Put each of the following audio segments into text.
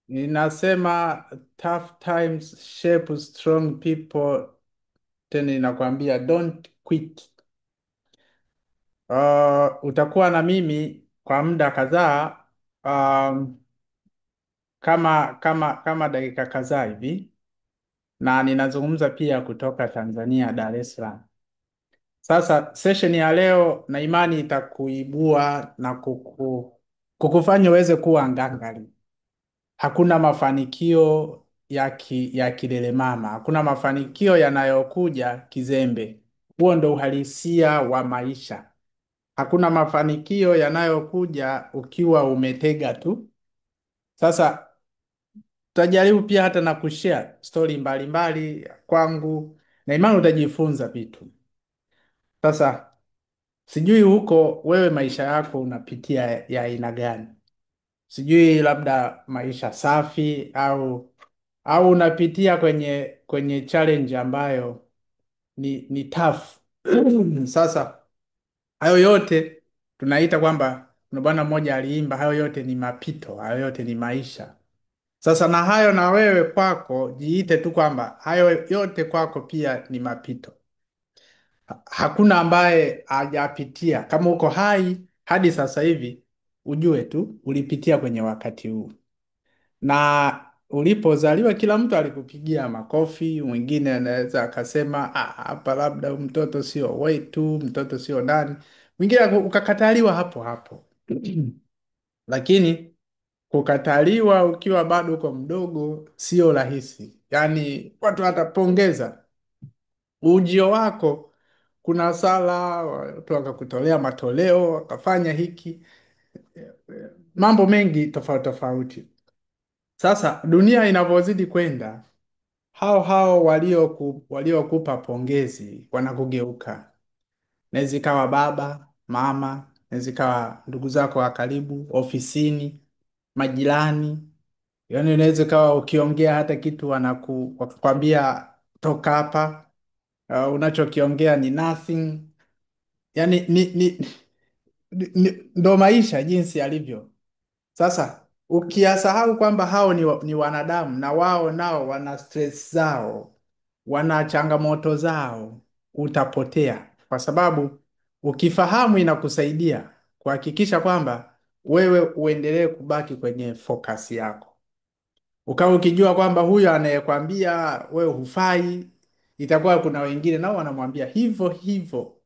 ninasema tough times shape strong people, tena inakwambia don't quit. Utakuwa na mimi kwa muda kadhaa, um, kama dakika kadhaa hivi, na ninazungumza pia kutoka Tanzania, Dar es Salaam. Sasa session ya leo na imani itakuibua na kukufanya uweze kuwa ngangari. Hakuna mafanikio ya kilele mama, hakuna mafanikio yanayokuja kizembe. Huo ndo uhalisia wa maisha. Hakuna mafanikio yanayokuja ukiwa umetega tu. Sasa tutajaribu pia hata na kushare story mbalimbali kwangu, na imani utajifunza vitu. Sasa sijui huko wewe maisha yako unapitia ya aina gani? Sijui labda maisha safi au unapitia kwenye challenge ambayo ni tough. Sasa hayo yote tunaita kwamba, kuna bwana mmoja aliimba, hayo yote ni mapito, hayo yote ni maisha. Sasa na hayo na wewe kwako jiite tu kwamba hayo yote kwako pia ni mapito. Hakuna ambaye hajapitia. Kama uko hai hadi sasa hivi, ujue tu ulipitia kwenye wakati huu, na ulipozaliwa kila mtu alikupigia makofi. Mwingine anaweza akasema hapa labda huyu mtoto sio wetu, mtoto sio nani, mwingine ukakataliwa hapo hapo. Lakini kukataliwa ukiwa bado uko mdogo sio rahisi, yaani watu watapongeza ujio wako. Kuna sala, watu wakakutolea matoleo, wakafanya hiki, mambo mengi tofauti tofauti. Sasa dunia inavyozidi kwenda, hao hao waliokupa pongezi wanakugeuka. Inaweza ikawa baba, mama, inaweza ikawa ndugu zako wa karibu, ofisini, majirani. Yaani inaweza ikawa ukiongea hata kitu wakakwambia toka hapa, unachokiongea ni nothing. Yaani ndo maisha jinsi yalivyo. Sasa ukiyasahau kwamba hao ni wanadamu, na wao nao wana stress zao, wana changamoto zao, utapotea. Kwa sababu ukifahamu, inakusaidia kuhakikisha kwamba wewe uendelee kubaki kwenye focus yako. Ukawa ukijua kwamba huyo anayekwambia wewe hufai, itakuwa kuna wengine nao wanamwambia hivyo hivyo.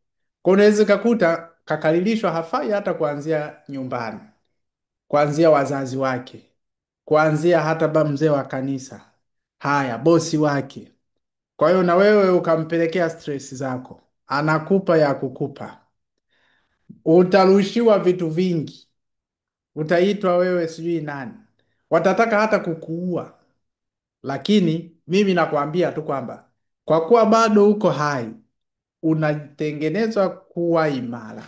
Kwa unaweza ukakuta kakaririshwa hafai, hata kuanzia nyumbani, kuanzia wazazi wake, kuanzia hata mzee wa kanisa, haya bosi wake. Kwa hiyo na wewe ukampelekea stress zako, anakupa ya kukupa, utarushiwa vitu vingi, utaitwa wewe sijui nani, watataka hata kukuua. Lakini mimi nakwambia tu kwamba kwa kuwa bado uko hai, unatengenezwa kuwa imara.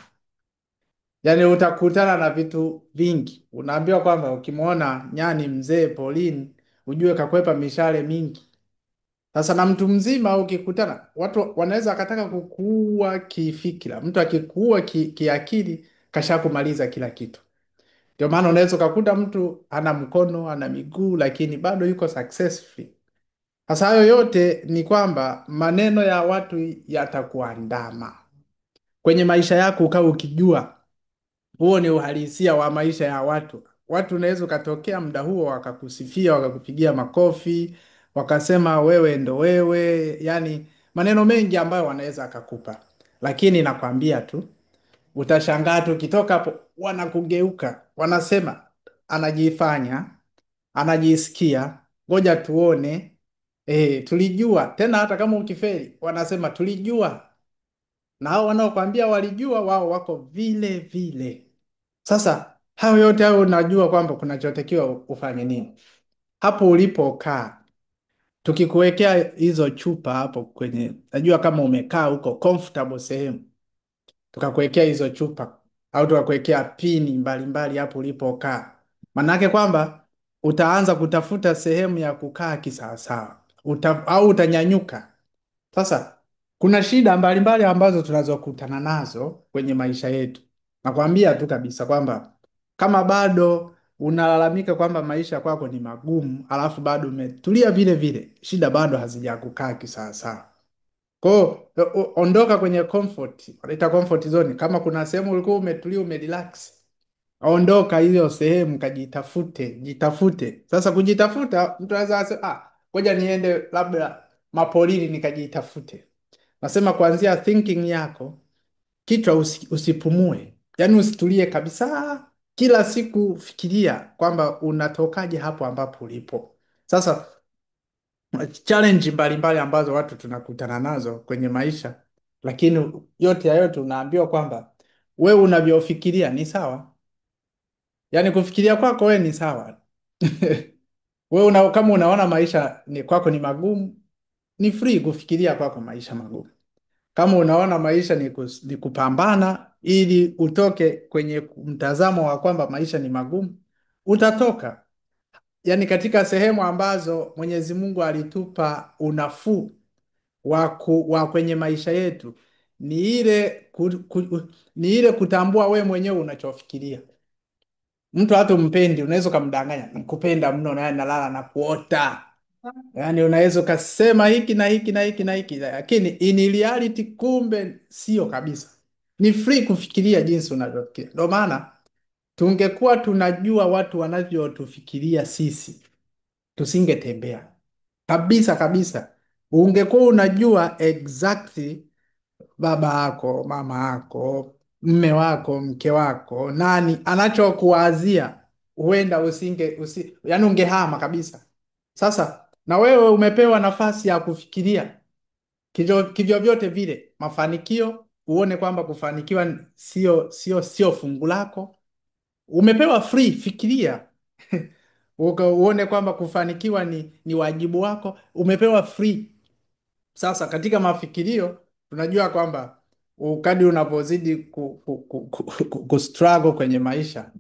Yaani utakutana na vitu vingi. Unaambiwa kwamba ukimwona nyani mzee polini, ujue kakwepa mishale mingi. Sasa na mtu mzima ukikutana, watu wanaweza akataka kukuua kifikira. Mtu akikuua kiakili, kashakumaliza kila kitu. Ndio maana unaweza ukakuta mtu ana mkono, ana miguu, lakini bado yuko successful. Sasa hayo yote ni kwamba maneno ya watu yatakuandama kwenye maisha yako, ukawa ukijua huo ni uhalisia wa maisha ya watu. Watu unaweza ukatokea muda huo wakakusifia, wakakupigia makofi, wakasema wewe ndo wewe, yani maneno mengi ambayo wanaweza akakupa. Lakini nakwambia tu, utashangaa tu ukitoka hapo wanakugeuka, wanasema anajifanya, anajisikia, ngoja tuone. Tulijua. Tena hata kama ukifeli wanasema tulijua, na hao wanaokwambia walijua, wao wako vile vile. Sasa hayo yote hayo, unajua kwamba kunachotakiwa ufanye nini hapo ulipokaa. Tukikuwekea hizo chupa hapo kwenye, najua kama umekaa huko comfortable sehemu, tukakuwekea hizo chupa au tukakuwekea pini mbalimbali hapo ulipokaa, manake kwamba utaanza kutafuta sehemu ya kukaa kisawasawa, au utanyanyuka. Sasa kuna shida mbalimbali ambazo tunazokutana nazo kwenye maisha yetu. Nakwambia tu kabisa kwamba kama bado unalalamika kwamba maisha kwako ni magumu, alafu bado umetulia vile vile, shida bado hazijakukaa kisawasawa. Kwa hiyo ondoka kwenye comfort, wanaita comfort zone. Kama kuna sehemu ulikuwa umetulia umerelax, ondoka hiyo sehemu, kajitafute, jitafute. Sasa kujitafuta, mtu anaweza asema ngoja niende labda mapolini nikajitafute. Nasema kuanzia thinking yako, kichwa usipumue, yaani usitulie kabisa. Kila siku fikiria kwamba unatokaje hapo ambapo ulipo. Sasa challenge mbalimbali ambazo watu tunakutana nazo kwenye maisha, lakini yote ya yote unaambiwa kwamba wewe unavyofikiria ni sawa, yaani kufikiria kwako wewe ni sawa. Kama unaona maisha ni kwako ni magumu, ni free kufikiria kwako maisha magumu. Kama unaona maisha ni kupambana ili utoke kwenye mtazamo wa kwamba maisha ni magumu, utatoka. Yaani katika sehemu ambazo Mwenyezi Mungu alitupa unafuu wa kwenye maisha yetu ni ile kutambua we mwenyewe unachofikiria. Mtu hata umpendi, unaweza ukamdanganya nakupenda mno, naye nalala na kuota, yaani unaweza ukasema hiki na hiki na hiki na hiki, lakini in reality kumbe sio kabisa. Ni free kufikiria jinsi unavyofikiria. Ndio maana tungekuwa tunajua watu wanavyotufikiria sisi, tusingetembea kabisa kabisa. Ungekuwa unajua exactly baba yako, mama yako, mme wako, mke wako, nani anachokuwazia, huenda yani ungehama kabisa. Sasa na wewe umepewa nafasi ya kufikiria kivyo vyote vile mafanikio, uone kwamba kufanikiwa sio fungu lako. Umepewa free, fikiria. Uone kwamba kufanikiwa ni wajibu wako, umepewa free. Sasa katika mafikirio tunajua kwamba kadri unavyozidi struggle kwenye maisha,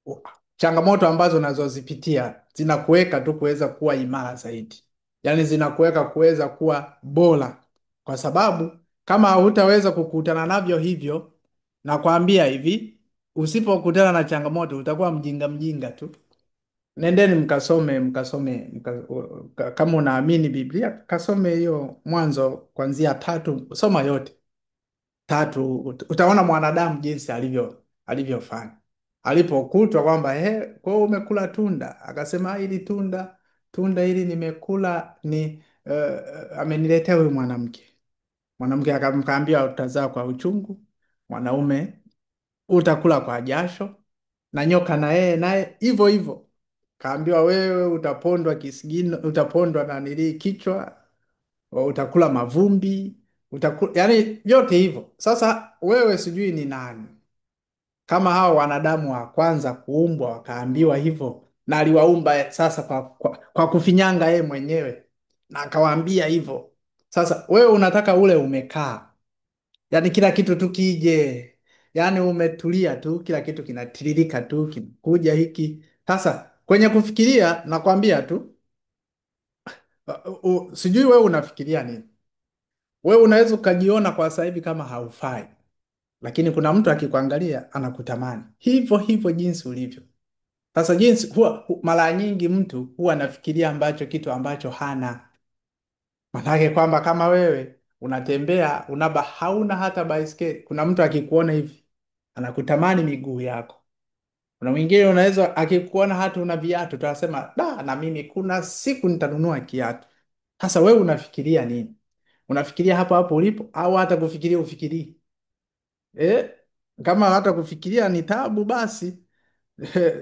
u- changamoto ambazo unazozipitia zinakuweka tu kuweza kuwa imara zaidi, yaani zinakuweka kuweza kuwa bora, kwa sababu kama hutaweza kukutana navyo hivyo, nakwambia hivi, usipokutana na changamoto utakuwa mjinga mjinga tu. Nendeni kama unaamini Biblia, kasome hiyo Mwanzo kuanzia 3, soma yote 3, utaona mwanadamu jinsi alivyofanya alipokutwa kwamba kwa hiyo umekula tunda, akasema hili tunda hili nimekula ni ameniletea huyu mwanamke. Mwanamke akamkaambia utazaa kwa uchungu, mwanaume utakula kwa jasho, na nyoka na yeye naye hivyo hivyo. Kaambiwa wewe utapondwa kisigino, utapondwa na nili kichwa, utakula mavumbi, yani vyote hivyo. Sasa wewe sijui ni nani kama hao wanadamu wa kwanza kuumbwa wakaambiwa hivyo, na aliwaumba sasa kwa kufinyanga yeye mwenyewe na akawaambia hivyo. Sasa wewe unataka ule umekaa, yani kila kitu tu kije, yani umetulia tu, kila kitu kinatiririka tu, kinakuja hiki. Sasa kwenye kufikiria nakwambia tu, sijui wewe unafikiria nini. Wewe unaweza ukajiona kwa sasa hivi kama haufai, lakini kuna mtu akikuangalia anakutamani hivyo hivyo jinsi ulivyo. Sasa jinsi mara nyingi mtu huwa anafikiria kitu ambacho hana. Manake kwamba kama wewe unatembea hauna hata baiskeli, kuna mtu akikuona hivi anakutamani miguu yako. Kuna mwingine unaweza akikuona hata una viatu, tunasema na mimi kuna siku nitanunua kiatu. Sasa wewe unafikiria nini? Unafikiria hapo hapo ulipo, au hata kufikiria ufikirii? Eh, kama hata kufikiria ni tabu, basi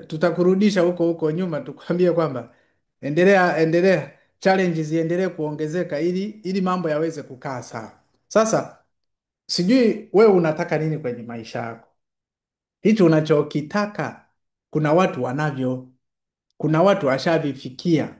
tutakurudisha huko huko nyuma, tukwambie kwamba endelea, challenges ziendelee kuongezeka ili mambo yaweze kukaa sawa. Sasa sijui wewe unataka nini kwenye maisha yako. Hicho unachokitaka kuna watu wanavyo, kuna watu washavifikia.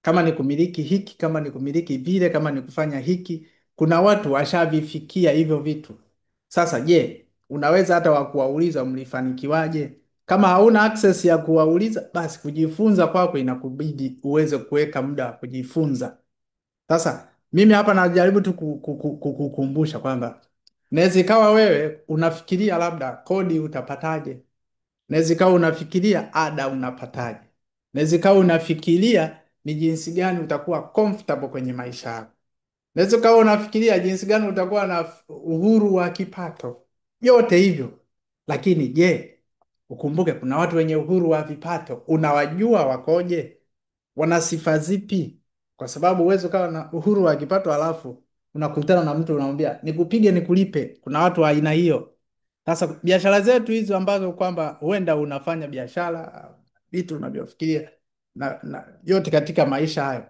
Kama ni kumiliki hiki, kama ni kumiliki vile, kama ni kufanya hiki, kuna watu washavifikia hivyo vitu. Sasa je, unaweza hata wakuwauliza mlifanikiwaje? Kama hauna access ya kuwauliza, basi kujifunza kwako inakubidi uweze kuweka muda wa kujifunza. Sasa mimi hapa najaribu tu kukukumbusha kwamba inaweza ikawa wewe unafikiria labda kodi utapataje, Inaweza ikawa unafikiria ada unapataje. Inaweza ikawa unafikiria ni jinsi gani utakuwa comfortable kwenye maisha yako. Inaweza ikawa unafikiria jinsi gani utakuwa na uhuru wa kipato. Yote hivyo. Lakini je, ukumbuke kuna watu wenye uhuru wa vipato. Unawajua wakoje? Wana sifa zipi? Kwa sababu huwezi ukawa na uhuru wa kipato alafu unakutana na mtu unamwambia nikupige nikulipe. Kuna watu wa aina hiyo. Sasa biashara zetu hizo ambazo kwamba huenda unafanya biashara vitu unavyofikiria na yote katika maisha hayo,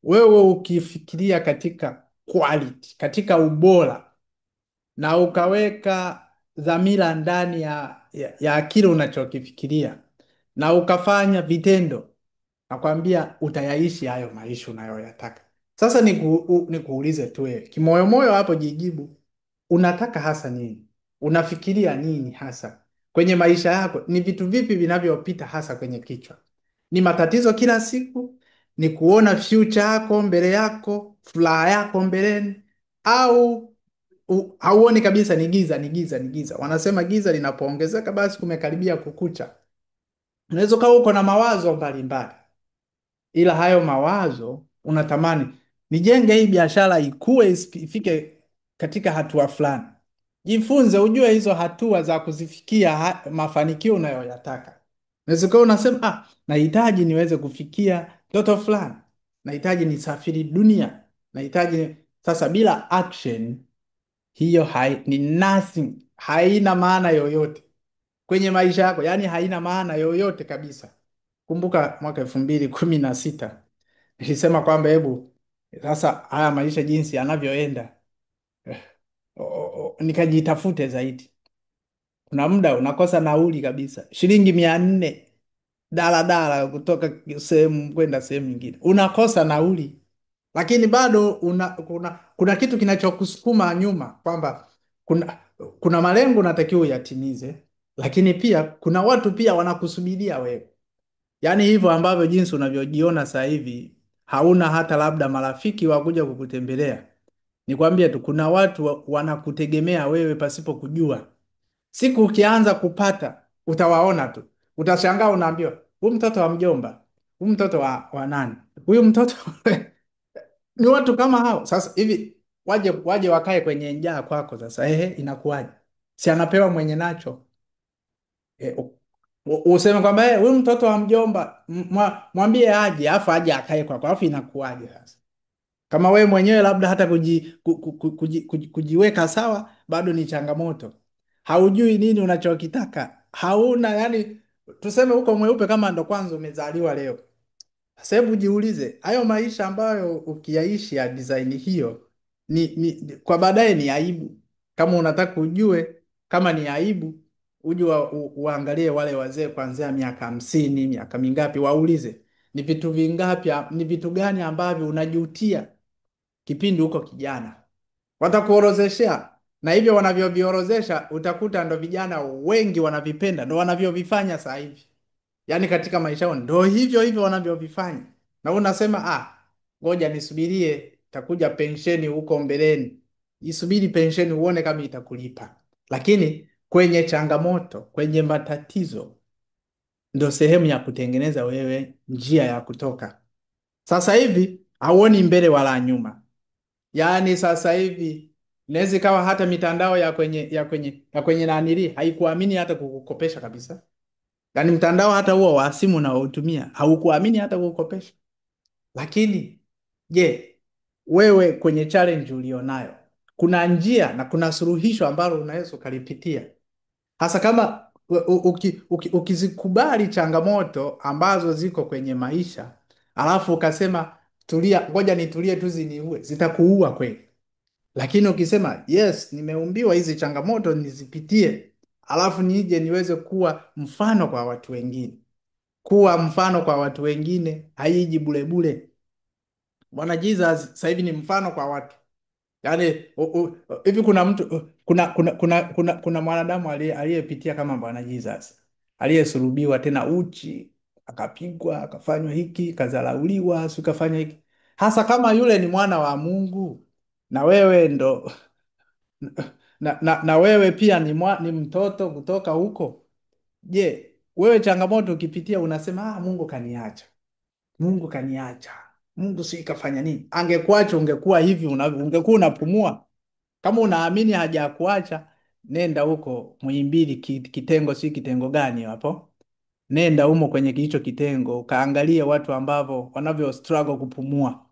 wewe ukifikiria katika quality, katika ubora na ukaweka dhamira ndani ya kile unachokifikiria na ukafanya vitendo, nakwambia utayaishi hayo maisha unayoyataka. Sasa nikuulize tu wewe kimoyomoyo hapo, jijibu, unataka hasa nini? Unafikiria nini hasa kwenye maisha yako? Ni vitu vipi vinavyopita hasa kwenye kichwa? Ni matatizo kila siku? Ni kuona future yako mbele yako, furaha yako mbeleni, au hauoni kabisa? Ni giza, ni giza, ni giza. Wanasema giza linapoongezeka basi kumekaribia kukucha. Unaweza ukawa uko na mawazo mbalimbali, ila hayo mawazo unatamani nijenge hii biashara ikue, ifike katika hatua fulani. Jifunze, ujue hizo hatua za kuzifikia mafanikio unayoyataka. Unaweza kuwa unasema nahitaji niweze kufikia ndoto fulani, nahitaji nisafiri dunia, nahitaji sasa. Bila action hiyo ni nothing, haina maana yoyote kwenye maisha yako, yaani haina maana yoyote kabisa. Kumbuka mwaka 2016 nilisema kwamba hebu sasa haya maisha jinsi yanavyoenda, nikajitafute zaidi. Kuna muda unakosa nauli kabisa, shilingi 400 daladala kutoka sehemu kwenda sehemu nyingine, unakosa nauli, lakini bado kuna kitu kinachokusukuma nyuma kwamba kuna malengo unatakiwa uyatimize, lakini pia kuna watu pia wanakusubiria wewe. Yaani hivyo ambavyo jinsi unavyojiona sasa hivi hauna hata labda marafiki wa kuja kukutembelea. Nikwambie tu kuna watu wanakutegemea wewe pasipo kujua. Siku ukianza kupata utawaona tu. Utashangaa unaambiwa, huyu mtoto wa mjomba, huyu mtoto wa nani? Huyu mtoto ni watu kama hao. Sasa hivi waje wakae kwenye njaa kwako sasa. Inakuwaje? Si anapewa mwenye nacho. Eh, Useme kwamba huyu mtoto wa mjomba mwambie aje, afu aje akae kwako, afu inakuwaje sasa? Kama wewe mwenyewe labda hata kujiweka sawa bado ni changamoto, haujui nini unachokitaka, hauna yani, tuseme uko mweupe kama ndo kwanza umezaliwa leo. Sasa hebu jiulize, hayo maisha ambayo ukiyaishi ya design hiyo kwa baadaye ni aibu. Kama unataka ujue kama ni aibu, uje uangalie wale wazee kuanzia miaka 50, miaka mingapi, waulize ni vitu vingapi, ni vitu gani ambavyo unajutia kipindi huko kijana. Watakuorozeshea, na hivyo wanavyoviorozesha utakuta ndo vijana wengi wanavipenda, ndo wanavyovifanya sasa hivi. Yaani katika maisha yao ndo hivyo hivyo wanavyovifanya, na unasema ngoja nisubirie, takuja pensheni huko mbeleni. Isubiri pensheni uone kama itakulipa, lakini kwenye changamoto, kwenye matatizo ndo sehemu ya kutengeneza wewe njia ya kutoka. Sasa hivi hauoni mbele wala nyuma, yaani sasa hivi inaweza ikawa hata mitandao ya kwenye nanili haikuamini hata kukukopesha kabisa. Yaani mtandao hata huo wa simu unaotumia haukuamini hata kukopesha. Lakini je, wewe kwenye challenge ulionayo kuna njia na kuna suluhisho ambalo unaweza ukalipitia, hasa kama ukizikubali changamoto ambazo ziko kwenye maisha, alafu ukasema tulia, ngoja nitulie tu ziniue, zitakuua kweli. Lakini ukisema yes, nimeumbiwa hizi changamoto nizipitie, alafu nije niweze kuwa mfano kwa watu wengine. Kuwa mfano kwa watu wengine haiji bure bure. Bwana Jesus sasa hivi ni mfano kwa watu. Yaani hivi kuna mtu kuna mwanadamu aliyepitia kama Bwana Jesus. Aliyesulubiwa tena uchi, akapigwa, akafanywa hiki, kazalauliwa, sikafanya hiki. Hasa kama yule ni mwana wa Mungu, na wewe ndo na wewe pia ni mtoto kutoka huko. Je, Wewe changamoto ukipitia unasema Mungu kaniacha, Mungu kaniacha, Mungu si kafanya nini? Angekuacha ungekuwa hivi, ungekuwa unapumua. Kama unaamini hajakuacha, nenda huko Muhimbili, kitengo si kitengo gani hapo, nenda humo kwenye hicho kitengo ukaangalie watu ambao wanavyo struggle kupumua.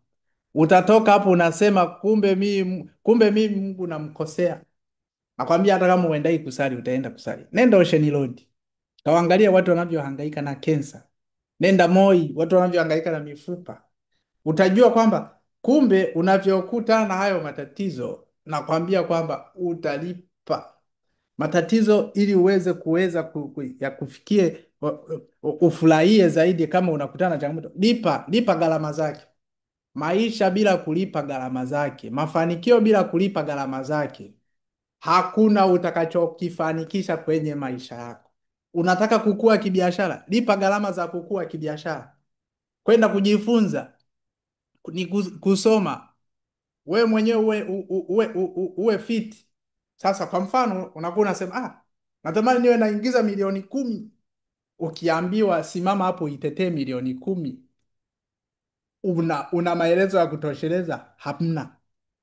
Utatoka hapo unasema kumbe mimi Mungu namkosea. Nakwambia hata kama uendai kusali utaenda kusali. Nenda Ocean Road. Kawaangalia watu wanavyohangaika na kensa. Nenda Moi, watu wanavyohangaika na mifupa. Utajua kwamba kumbe unavyokutana na hayo matatizo, nakwambia kwamba utalipa matatizo ili ya kufikie ufurahie zaidi. Kama unakutana na changamoto, lipa gharama zake. Maisha bila kulipa gharama zake, mafanikio bila kulipa gharama zake, hakuna utakachokifanikisha kwenye maisha yako. Unataka kukua kibiashara, lipa gharama za kukua kibiashara. Kwenda kujifunza ni kusoma, we mwenyewe uwe fit. Sasa kwa mfano unakuwa unasema natamani niwe naingiza milioni 10. Ukiambiwa simama hapo uitetee milioni 10, una maelezo ya kutosheleza? Hamna.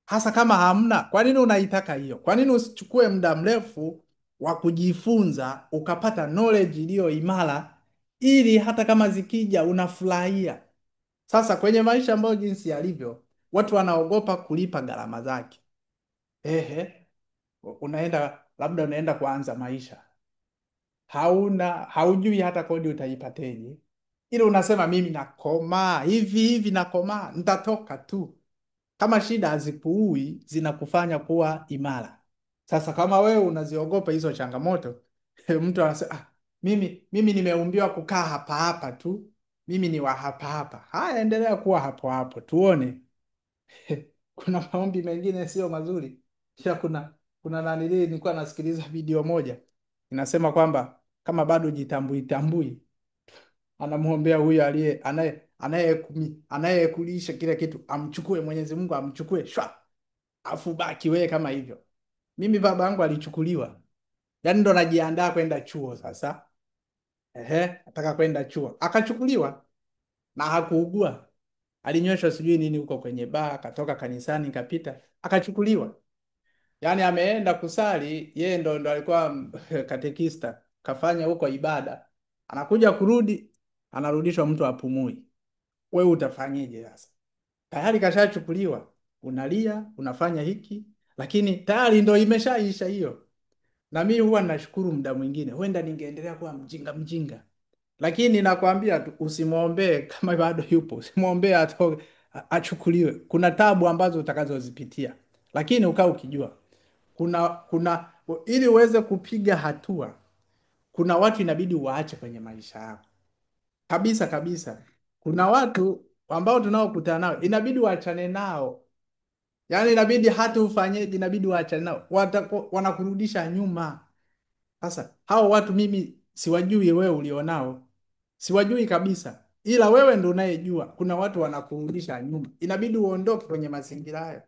Hasa kama hamna, kwa nini unaitaka hiyo? Kwa nini usichukue muda mrefu wa kujifunza ukapata knowledge iliyo imara, ili hata kama zikija unafurahia? Sasa kwenye maisha ambayo jinsi yalivyo, watu wanaogopa kulipa gharama zake. Ehe, labda unaenda kuanza maisha, haujui hata kodi utaipateje, ile unasema mimi nakomaa hivi hivi, nakomaa nitatoka tu. Kama shida hazikuui, zinakufanya kuwa imara. Sasa kama wewe unaziogopa hizo changamoto, mtu anasema mimi nimeumbiwa kukaa hapa hapa tu, mimi ni wa hapa hapa. Haya, endelea kuwa hapo hapo tuone. Kuna maombi mengine sio mazuri. Kisha kuna nanili, nilikuwa nasikiliza video moja inasema kwamba kama bado jitambui, anamwombea huyo anayekulisha kila kitu, amchukue Mwenyezi Mungu, amchukue shwa, afu baki wewe kama hivyo. Mimi baba yangu alichukuliwa, yaani ndo najiandaa kwenda chuo sasa. Nataka kwenda chuo, akachukuliwa na hakuugua. Alinyweshwa sijui nini huko kwenye baa, akatoka kanisani, kapita, akachukuliwa. Yaani ameenda kusali, yeye ndo alikuwa katekista, kafanya huko ibada, anakuja kurudi, anarudishwa mtu apumui. Wewe utafanyeje sasa? Tayari kashachukuliwa, unalia, unafanya hiki, lakini tayari ndo imeshaisha hiyo. Na mimi huwa nashukuru, muda mwingine huenda ningeendelea kuwa mjinga, lakini nakwambia tu usimwombee kama bado yupo, usimwombee achukuliwe. Kuna tabu ambazo utakazozipitia, lakini ukaa ukijua kuna ili uweze kupiga hatua, kuna watu inabidi waache kwenye maisha yako kabisa kabisa. Kuna watu ambao tunaokutana nao inabidi waachane nao, yaani inabidi hata ufanyeje, inabidi waachane nao, wanakurudisha nyuma. Sasa hao watu mimi siwajui, wewe ulionao siwajui kabisa, ila wewe ndo unayejua. Kuna watu wanakurudisha nyuma, inabidi uondoke kwenye mazingira hayo.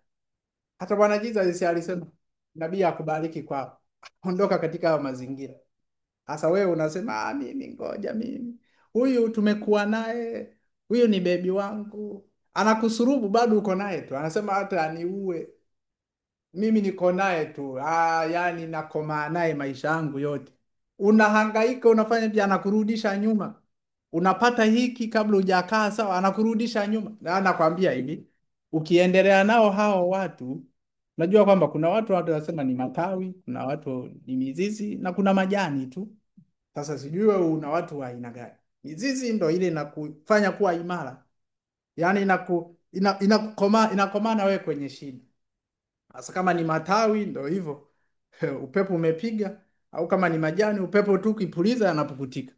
Hata Bwana Jesus alisema nabii akubariki kwao, ondoka katika hayo mazingira. Sasa wewe unasema mimi ngoja, mimi huyu tumekuwa naye, huyu ni bebi wangu, anakusurubu, bado uko naye tu, anasema hata aniue mimi niko naye tu, yani nakomaa naye maisha yangu yote. Unahangaika, unafanya pia, anakurudisha nyuma. Unapata hiki kabla hujakaa sawa, anakurudisha nyuma. Na nakwambia hivi, ukiendelea nao hao watu, najua kwamba kuna watu wanasema ni matawi, kuna watu ni mizizi, na kuna majani tu. Sasa sijui wewe una watu wa aina gani? Mizizi ndo ile inakufanya kuwa imara, yani inakomaa na wewe kwenye shida. Sasa kama ni matawi ndo hivyo, upepo umepiga, au kama ni majani, upepo tu ukipuliza yanapukutika.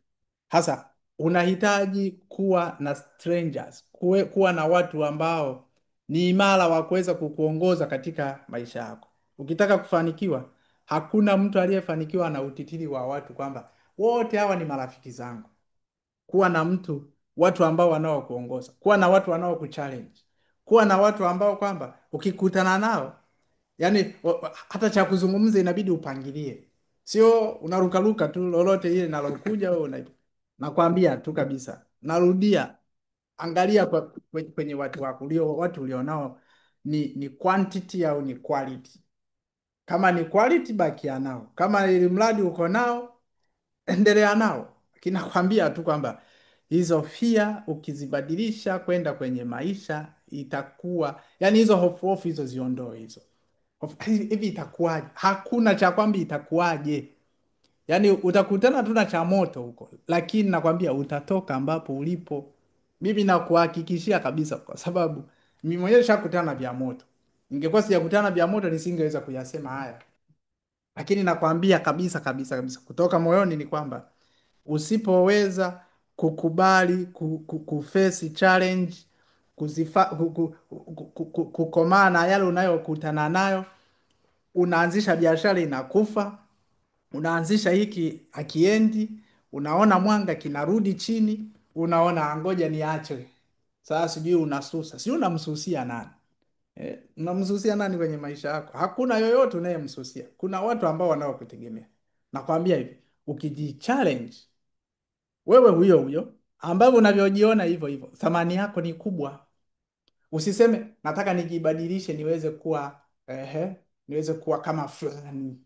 Sasa unahitaji kuwa na strangers, kuwa na watu ambao ni imara wa kuweza kukuongoza katika maisha yako. Ukitaka kufanikiwa, hakuna mtu aliyefanikiwa na utitiri wa watu kwamba wote hawa ni marafiki zangu. Kuwa na watu ambao wanaokuongoza, kuwa na watu wanaokuchallenge, kuwa na watu ambao kwamba ukikutana nao, yani hata cha kuzungumza inabidi upangilie, sio unarukaruka tu lolote ile linalokuja wewe Nakwambia tu kabisa, narudia, angalia kwenye watu wako watu ulionao, ni quantity au ni quality? Kama ni quality, bakia nao. Kama ili mradi uko nao, endelea nao. Lakini nakwambia tu kwamba hizo fia ukizibadilisha kwenda kwenye maisha itakuwa, yani hizo hofu hizo ziondoe hizo hivi, itakuwaje? Hakuna cha kwamba itakuwaje. Yaani utakutana tu na changamoto huko, lakini nakwambia utatoka ambapo ulipo. Mimi nakuhakikishia kabisa, kwa sababu mimi mwenyewe nishakutana na vya moto. Ningekuwa sijakutana na vya moto nisingeweza kuyasema haya, lakini nakwambia kabisa kabisa kabisa kutoka moyoni ni kwamba usipoweza kukubali kuface challenge, kukomaa na yale unayokutana nayo, unaanzisha biashara inakufa, unaanzisha hiki akiendi, unaona mwanga kinarudi chini, unaona ngoja niache. Sasa sijui unasusa, sijui unamsusia nani? Unamsusia nani kwenye maisha yako? Hakuna yoyote unayemsusia. Kuna watu ambao wanaokutegemea. Nakwambia hivi, ukijichallenge wewe huyo huyo ambavyo unavyojiona hivyo hivyo, thamani yako ni kubwa. Usiseme nataka nijibadilishe niweze kuwa niweze kuwa kama fulani,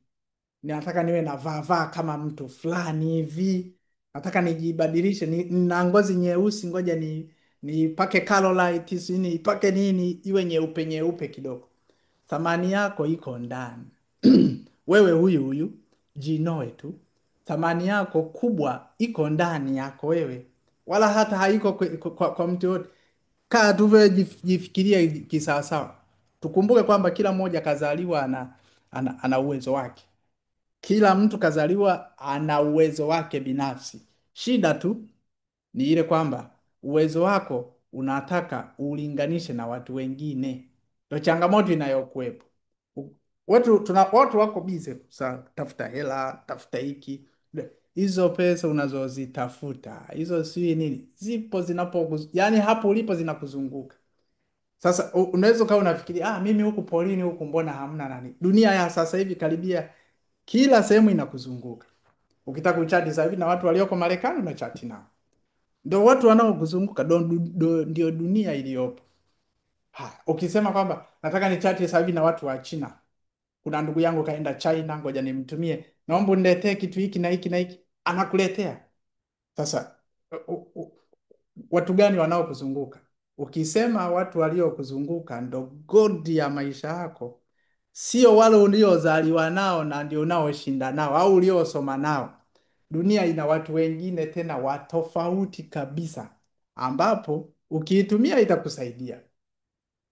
nataka niwe na vaa kama mtu fulani hivi, nataka nijibadilishe, na ngozi nyeusi, ngoja nipake Carolite, si nipake nini iwe nyeupe nyeupe kidogo. Thamani yako iko ndani. Wewe huyu huyu, jinoe tu. Thamani yako kubwa iko ndani yako wewe, wala hata haiko kwa mtu yote. Kaa tu wewe, jifikirie kisawasawa. Tukumbuke kwamba kila mmoja kazaliwa ana uwezo wake. Kila mtu kazaliwa ana uwezo wake binafsi. Shida tu ni ile kwamba uwezo wako unataka ulinganishe na watu wengine. Ndio changamoto inayokuwepo. Watu wako bize sa tafuta hela, tafuta hiki. Hizo pesa unazozitafuta, hizo si nini, zipo yani hapo ulipo zinakuzunguka. Sasa unaweza ukawa unafikiria mimi huku polini huku mbona hamna nani. Dunia ya sasa hivi karibia kila sehemu inakuzunguka. Ukitaka kuchati sasa hivi na watu walioko Marekani unachati nao. Ndio watu wanaokuzunguka, ndio dunia iliyopo. Ukisema kwamba nataka ni chati sasa hivi na watu wa China. Kuna ndugu yangu kaenda China, ngoja nimtumie. Naomba uniletee kitu hiki na hiki na hiki. Anakuletea. Sasa watu gani wanaokuzunguka? Ukisema watu waliokuzunguka ndo god ya maisha yako, sio wale uliozaliwa nao na ndio unaoshinda nao au uliosoma nao. Dunia ina watu wengine tena watofauti kabisa, ambapo ukiitumia itakusaidia.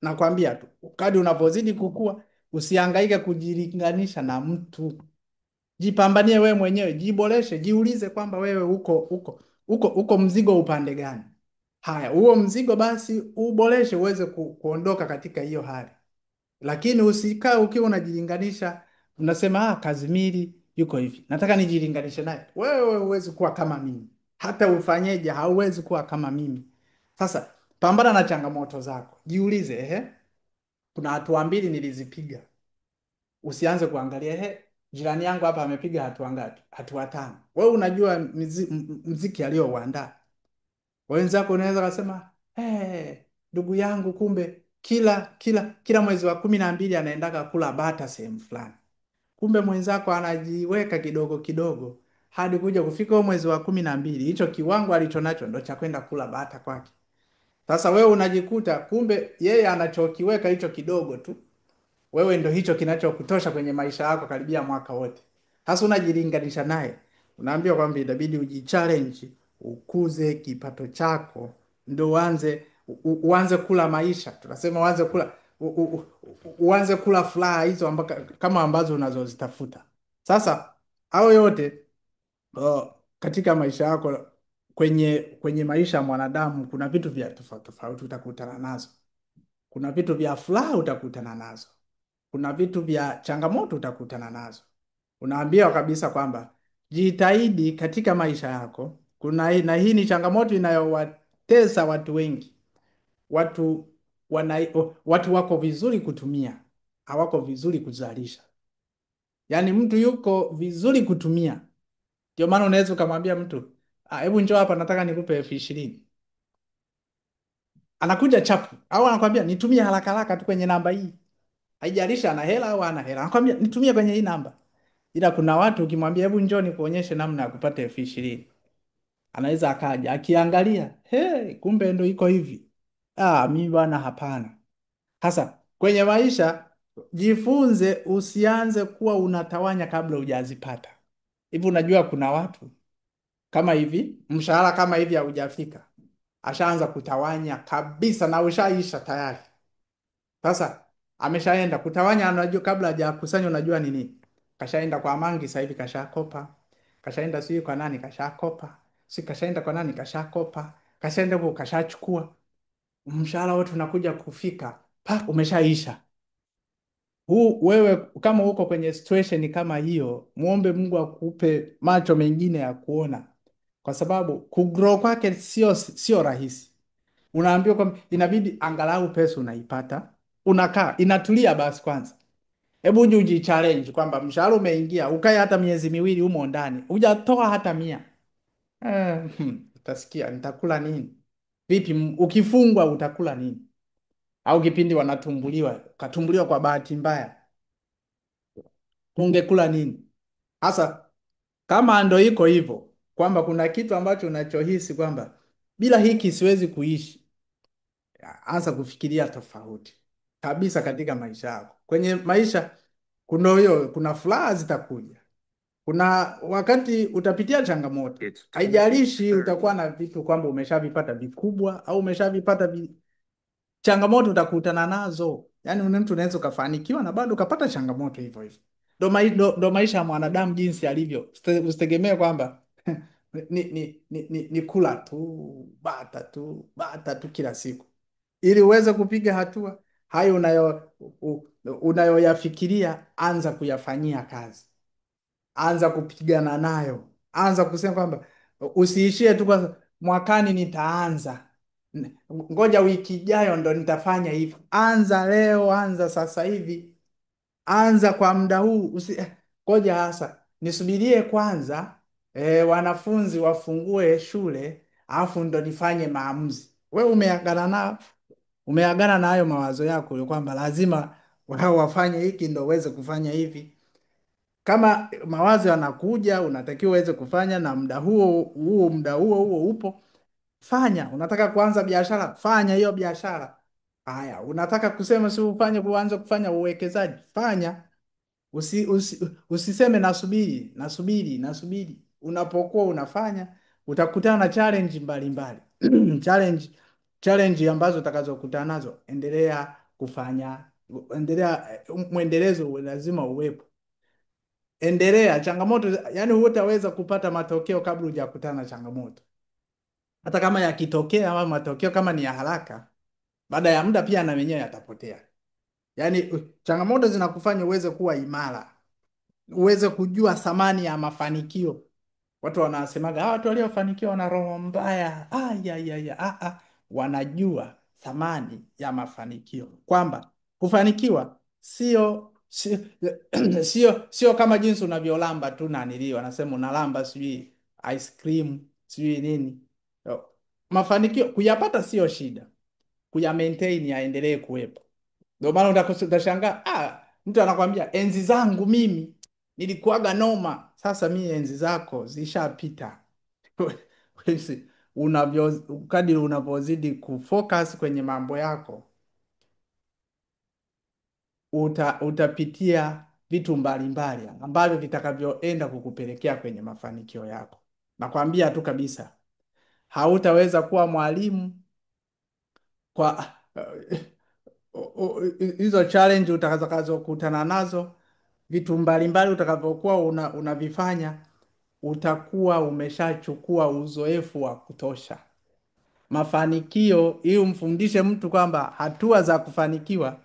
Nakwambia tu, kadri unavyozidi kukua, usihangaike kujilinganisha na mtu. Jipambanie wewe mwenyewe, jiboreshe, jiulize kwamba wewe uko mzigo upande gani? Haya, huo mzigo basi uboreshe uweze kuondoka katika hiyo hali. Lakini usikae ukiwa unajilinganisha, unasema Kazimiri yuko hivi, nataka nijilinganishe naye. Wewe huwezi kuwa kama mimi, hata ufanyeje hauwezi kuwa kama mimi. Sasa pambana na changamoto zako, jiulize, kuna hatua mbili nilizipiga. Usianze kuangalia jirani yangu hapa amepiga hatua ngapi? Hatua tano. Wewe unajua mziki aliyouandaa. Wenzako unaweza kusema ndugu yangu, kumbe kila mwezi wa 12 anaendaga kula bata sehemu fulani. Kumbe mwenzako anajiweka kidogo kidogo hadi kuja kufika huo mwezi wa 12, hicho kiwango alichonacho ndo cha kwenda kula bata kwake. Sasa wewe unajikuta kumbe yeye anachokiweka hicho kidogo tu, wewe ndo hicho kinachokutosha kwenye maisha yako karibia mwaka wote. Sasa unajilinganisha naye, unaambiwa kwamba inabidi ujichallenge, ukuze kipato chako, ndo uanze kula maisha. Tunasema uanze kula furaha hizo kama ambazo unazozitafuta. Sasa hao yote katika maisha yako, kwenye maisha ya mwanadamu kuna vitu vya tofauti tofauti utakutana nazo. Kuna vitu vya furaha utakutana nazo. Kuna vitu vya changamoto utakutana nazo. Unaambiwa kabisa kwamba jitahidi katika maisha yako. Na hii ni changamoto inayowatesa watu wengi. Watu wako vizuri kutumia, hawako vizuri kuzalisha. Yaani mtu yuko vizuri kutumia, ndio maana unaweza ukamwambia mtu Hebu njoo hapa, nataka nikupe 20,000. Anakuja chapu, au anakwambia nitumie haraka haraka tu kwenye namba hii, haijalishi ana hela au ana hela, anakwambia nitumie kwenye hii namba. Ila kuna watu ukimwambia hebu njoo nikuonyeshe namna ya kupata 20,000, anaweza akaja akiangalia, he, kumbe ndo iko hivi. Mimi bwana, hapana. Hasa kwenye maisha, jifunze, usianze kuwa unatawanya kabla hujazipata. Hivi unajua kuna watu kama hivi, mshahara kama hivi haujafika, ashaanza kutawanya kabisa na ushaisha tayari. Sasa ameshaenda kutawanya, anajua kabla hajakusanya, unajua ni nini? Kashaenda kwa mangi sasa hivi kashakopa, kashaenda sijui kwa nani kashakopa, si kashaenda kwa nani kashakopa, kashaenda huko kashachukua, mshahara wote unakuja kufika umeshaisha. Wewe kama uko kwenye situation kama hiyo, muombe Mungu akupe macho mengine ya kuona, kwa sababu kugrow kwake sio rahisi. Unaambiwa kwamba inabidi angalau pesa unaipata, unakaa inatulia. Basi kwanza, hebu uje ujichallenge kwamba mshahara umeingia, ukae hata miezi miwili humo ndani hujatoa hata 100. Utasikia nitakula nini? Vipi ukifungwa utakula nini? Au kipindi wanatumbuliwa, katumbuliwa kwa bahati mbaya, ungekula nini? Hasa kama ndo iko hivyo kwamba kuna kitu ambacho unachohisi kwamba bila hiki siwezi kuishi, anza kufikiria tofauti kabisa katika maisha yako. Kwenye maisha kuna furaha zitakuja, kuna wakati utapitia changamoto. Haijalishi utakuwa na vitu kwamba umeshavipata vikubwa au umeshavipata changamoto utakutana nazo. Yaani mtu unaweza ukafanikiwa na bado ukapata changamoto hivyo hivyo. Ndo maisha ya mwanadamu jinsi alivyo. Usitegemee kwamba ni kula tu bata tu kila siku. Ili uweze kupiga hatua hayo unayoyafikiria, anza kuyafanyia kazi, anza kupigana nayo, anza kusema kwamba usiishie tu kwa mwakani nitaanza, ngoja wiki ijayo ndo nitafanya hivyo. Anza leo, anza sasa hivi, anza kwa muda huu. Ngoja hasa nisubirie kwanza, wanafunzi wafungue shule alafu ndo nifanye maamuzi. We umeagana na hayo mawazo yako kwamba lazima wao wafanye hiki ndo uweze kufanya hivi. Kama mawazo yanakuja, unatakiwa uweze kufanya, na muda huo upo, fanya. Unataka kuanza biashara, fanya hiyo biashara. Haya, unataka kusema si ufanye kuanza kufanya uwekezaji, fanya. Usiseme nasubiri. Unapokuwa unafanya utakutana na challenge mbalimbali challenge ambazo utakazokutana nazo, endelea kufanya, mwendelezo lazima uwepo. Endelea changamoto, yani hutaweza kupata matokeo kabla hujakutana na changamoto. Hata kama yakitokea ama matokeo kama ni ya haraka, baada ya muda pia na wenyewe yatapotea. Yani changamoto zinakufanya uweze kuwa imara, uweze kujua thamani ya mafanikio. Watu wanasemaga watu waliofanikiwa wana roho mbaya. Wanajua thamani ya mafanikio, kwamba kufanikiwa sio sio kama jinsi unavyolamba tu nanili, wanasema unalamba sijui ice cream sijui nini. Mafanikio kuyapata sio shida, kuya maintain yaendelee kuwepo. Ndio maana utashangaa mtu anakwambia enzi zangu mimi nilikuwaga noma. Sasa mimi enzi zako zishapita. Kadiri unavyozidi kufocus kwenye mambo yako, utapitia vitu mbalimbali ambavyo vitakavyoenda kukupelekea kwenye mafanikio yako. Nakwambia tu kabisa, hautaweza kuwa mwalimu kwa hizo challenge utakazokutana nazo, vitu mbalimbali utakavyokuwa unavifanya, utakuwa umeshachukua uzoefu wa kutosha. Mafanikio, ili umfundishe mtu kwamba hatua za kufanikiwa,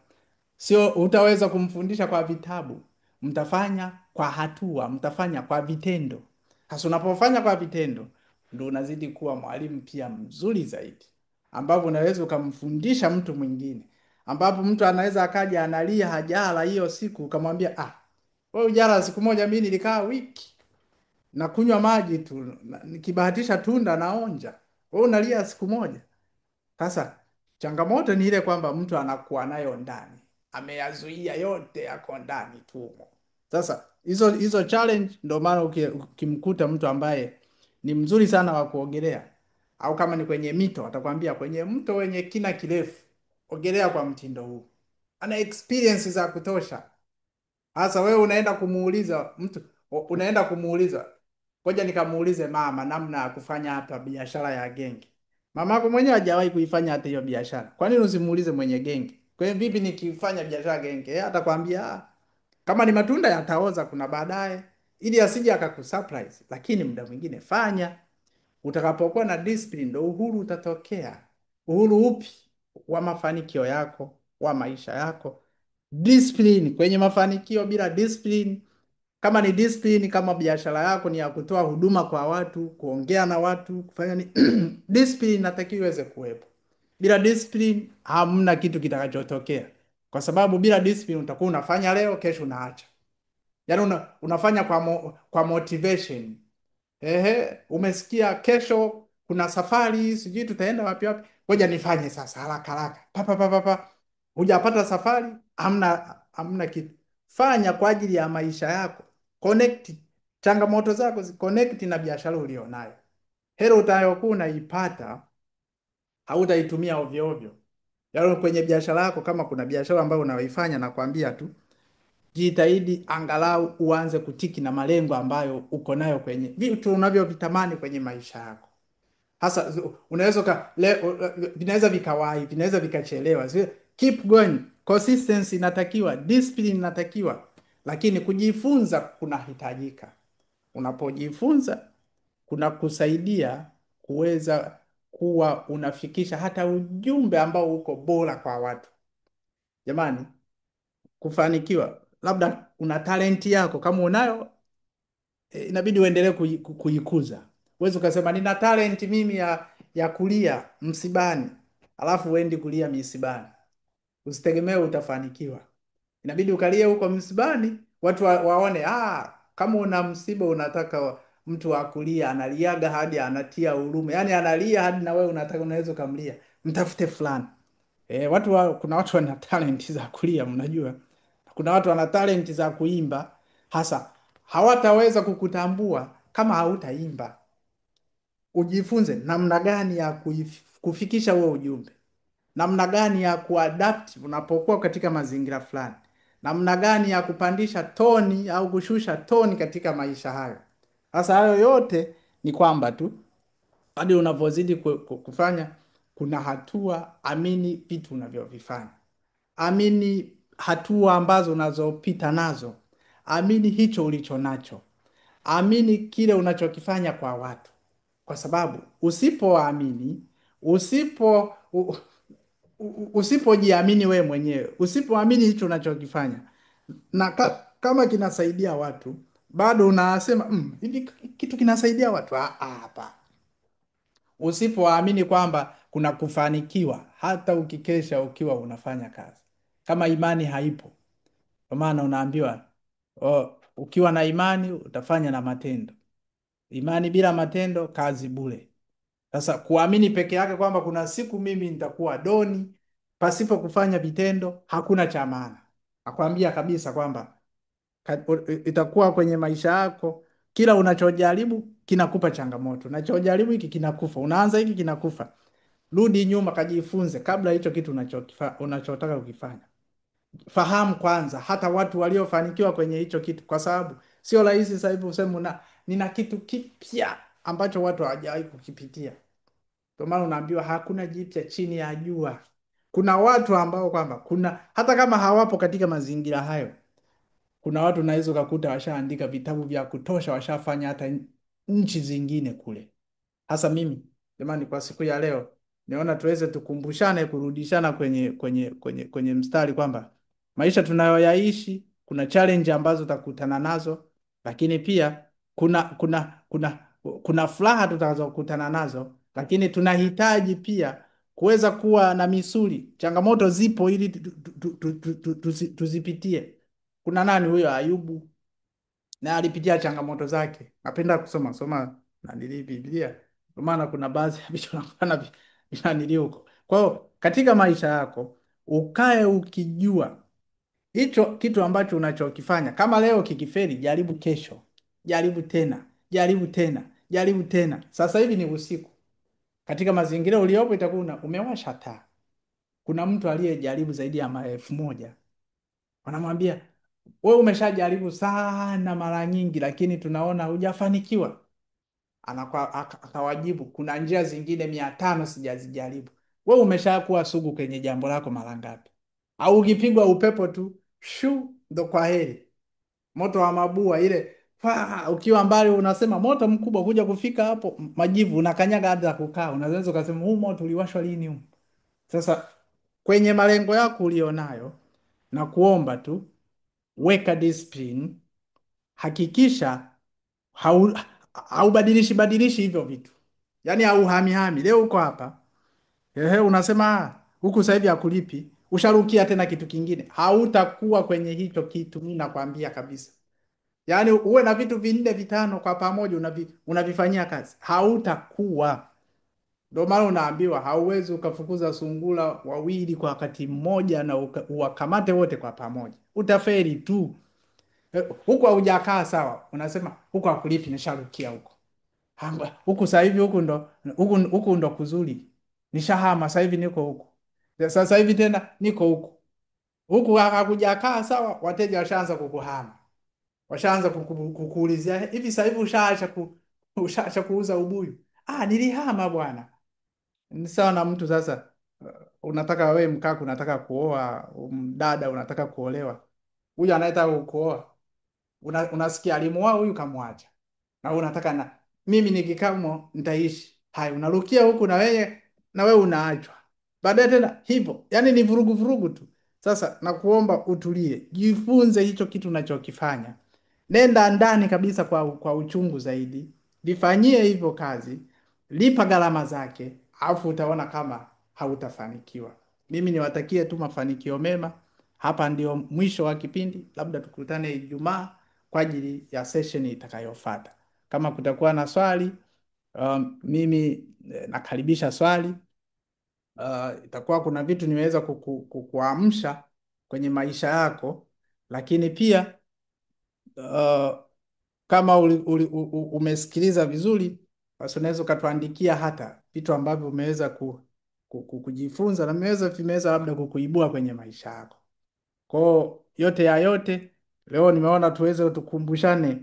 sio utaweza kumfundisha kwa vitabu. Mtafanya kwa hatua, mtafanya kwa vitendo. Sasa unapofanya kwa vitendo, ndio unazidi kuwa mwalimu pia mzuri zaidi, ambapo unaweza ukamfundisha mtu mwingine, ambapo mtu anaweza akaja analia hajala hiyo siku, ukamwambia wewe hujala siku moja, mimi nilikaa wiki na kunywa maji tu, nikibahatisha tunda naonja. Wewe unalia siku moja. Sasa changamoto ni ile kwamba mtu anakuwa nayo ndani, ameyazuia yote, yako ndani tu. Sasa hizo challenge, ndio maana ukimkuta mtu ambaye ni mzuri sana wa kuogelea, au kama ni kwenye mito, atakwambia kwenye mto wenye kina kirefu ogelea kwa mtindo huu, ana experience za kutosha. Sasa wewe unaenda kumuuliza mtu, unaenda kumuuliza, ngoja nikamuulize mama namna ya kufanya hata biashara ya genge. Mama yako mwenyewe hajawahi kuifanya hata hiyo biashara. Kwa nini usimuulize mwenye genge? Kwa hiyo vipi nikifanya biashara ya genge? Yeye atakwambia kama ni matunda yataoza kuna baadaye, ili asije akakusurprise. Lakini muda mwingine fanya, utakapokuwa na discipline ndio uhuru utatokea. Uhuru upi? Wa mafanikio yako, wa maisha yako. Discipline kwenye mafanikio. Bila discipline, kama ni discipline, kama biashara yako ni ya kutoa huduma kwa watu, kuongea na watu, kufanya ni discipline inatakiwa iweze kuwepo. Bila discipline hamna kitu kitakachotokea, kwa sababu bila discipline utakuwa unafanya leo, kesho unaacha. Yaani unafanya kwa motivation. Umesikia kesho kuna safari, sijui tutaenda wapi wapi, ngoja nifanye sasa haraka haraka, pa. Hujapata safari, hamna kitu. Fanya kwa ajili ya maisha yako, connect changamoto zako, connect na biashara ulionayo. Hela utayokuwa unaipata hautaitumia ovyo ovyo. Yaani kwenye biashara yako, kama kuna biashara ambayo unaoifanya, nakwambia tu jitahidi angalau uanze kutiki na malengo ambayo uko nayo kwenye vitu unavyovitamani kwenye maisha yako. Hasa unaweza vinaweza vikawahi, vinaweza vikachelewa. Keep going. Consistency inatakiwa, discipline inatakiwa, lakini kujifunza kunahitajika. Unapojifunza kuna kusaidia kuweza kuwa unafikisha hata ujumbe ambao uko bora kwa watu. Jamani, kufanikiwa, labda una talenti yako, kama unayo inabidi uendelee kuikuza. Uweze ukasema nina talent mimi ya kulia msibani, alafu uendi kulia misibani, usitegemee utafanikiwa. Inabidi ukalie huko msibani, watu waone kama una msiba unataka mtu wa kulia, analiaga hadi anatia huruma, yaani analia hadi na wewe unaweza ukamlia, mtafute fulani. Kuna watu wana talent za kulia, mnajua. Kuna watu wana talent za kuimba, hasa hawataweza kukutambua kama hautaimba. Ujifunze namna gani ya kufikisha huo ujumbe, namna gani ya kuadapt unapokuwa katika mazingira fulani, namna gani ya kupandisha toni au kushusha toni katika maisha hayo. Sasa hayo yote ni kwamba tu hadi unavyozidi kufanya, kuna hatua, amini vitu unavyovifanya, amini hatua ambazo unazopita nazo, amini hicho ulicho nacho, amini kile unachokifanya kwa watu, kwa sababu usipoamini, usipojiamini wewe mwenyewe, usipoamini hicho unachokifanya na kama kinasaidia watu, bado unasema hivi kitu kinasaidia watu, hapa. Usipoamini kwamba kuna kufanikiwa, hata ukikesha ukiwa unafanya kazi, kama imani haipo. Kwa maana unaambiwa ukiwa na imani utafanya na matendo, imani bila matendo kazi bure. Sasa kuamini peke yake kwamba kuna siku mimi nitakuwa doni pasipo kufanya vitendo, hakuna cha maana. Nakwambia kabisa kwamba itakuwa kwenye maisha yako, kila unachojaribu kinakupa changamoto, unachojaribu hiki kinakufa, unaanza hiki kinakufa. Rudi nyuma, kajifunze kabla hicho kitu unachotaka kukifanya. Fahamu kwanza hata watu waliofanikiwa kwenye hicho kitu, kwa sababu sio rahisi sasa hivi useme nina kitu kipya ambacho watu hawajawahi kukipitia. Kwa maana unaambiwa hakuna jipya chini ya jua. Kuna watu ambao kwamba hata kama hawapo katika mazingira hayo, kuna watu unaweza ukakuta washaandika vitabu vya kutosha, washafanya hata nchi zingine kule. Hasa mimi jamani, kwa siku ya leo niona tuweze tukumbushane, kurudishana kwenye mstari kwamba maisha tunayoyaishi kuna challenge ambazo tutakutana nazo, lakini pia kuna furaha tutakazokutana nazo, lakini tunahitaji pia kuweza kuwa na misuli. Changamoto zipo ili tuzipitie. Kuna nani huyo Ayubu na alipitia changamoto zake. Napenda kusoma soma Biblia, kwa maana kuna baadhi ya vitu nakana vinanili huko. Kwa hiyo katika maisha yako ukae ukijua hicho kitu ambacho unachokifanya, kama leo kikifeli, jaribu kesho, jaribu tena, jaribu tena, jaribu tena. Sasa hivi ni usiku, katika mazingira uliopo itakuwa umewasha taa. Kuna mtu aliyejaribu zaidi ya mara 1,000, wanamwambia wewe umeshajaribu sana mara nyingi, lakini tunaona hujafanikiwa. Akawajibu, kuna njia zingine 500 sijazijaribu. Wewe umeshakuwa sugu kwenye jambo lako mara ngapi? Au ukipigwa upepo tu ndo kwa heri. Moto wa mabua ile ukiwa mbali unasema moto mkubwa, kuja kufika hapo majivu unakanyaga hata kukaa, unaweza ukasema huu moto uliwashwa lini huu? Sasa kwenye malengo yako ulionayo, na kuomba tu weka discipline, hakikisha haubadilishi badilishi hivyo vitu, yaani hauhamihami. Leo uko hapa, unasema huku sasa hivi hakulipi, usharukia tena kitu kingine, hautakuwa kwenye hicho kitu. Mimi nakwambia kabisa, yaani uwe na vitu 4 5 kwa pamoja unavifanyia kazi, hautakuwa. Ndio maana unaambiwa hauwezi ukafukuza sungura wawili kwa wakati mmoja na uwakamate wote kwa pamoja, utaferi tu. Huku haujakaa sawa, unasema huku hakulipi, nisharukia huko. Huku sasa hivi huku ndo kuzuri, nishahama sasa hivi niko huku, sasa hivi tena niko huku. Huku hakujakaa sawa, wateja washaanza kukuhama, washaanza kukuulizia hivi, sasa hivi ushaacha kuuza ubuyu? Nilihama bwana. Ni sawa na mtu sasa, unataka wewe mkaka, unataka kuoa dada, unataka kuolewa, huyu anayetaka kuoa unasikia alimuoa huyu kamwacha, na wewe unataka mimi nikikamo nitaishi hai, unarukia huku na wewe unaachwa baadaye tena hivyo, yani ni vurugu vurugu tu. Sasa nakuomba utulie, jifunze hicho kitu unachokifanya, nenda ndani kabisa kwa uchungu zaidi, lifanyie hivyo kazi, lipa gharama zake, afu utaona kama hautafanikiwa. Mimi niwatakie tu mafanikio mema. Hapa ndio mwisho wa kipindi, labda tukutane Ijumaa kwa ajili ya session itakayofuata. Kama kutakuwa na swali, mimi nakaribisha swali. Itakuwa kuna vitu niweza kukuamsha kwenye maisha yako, lakini pia uh, kama umesikiliza vizuri, basi unaweza ukatuandikia hata vitu ambavyo umeweza kujifunza na vimeweza labda kukuibua kwenye maisha yako. Kwa yote ya yote, leo nimeona tuweze tukumbushane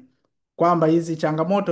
kwamba hizi changamoto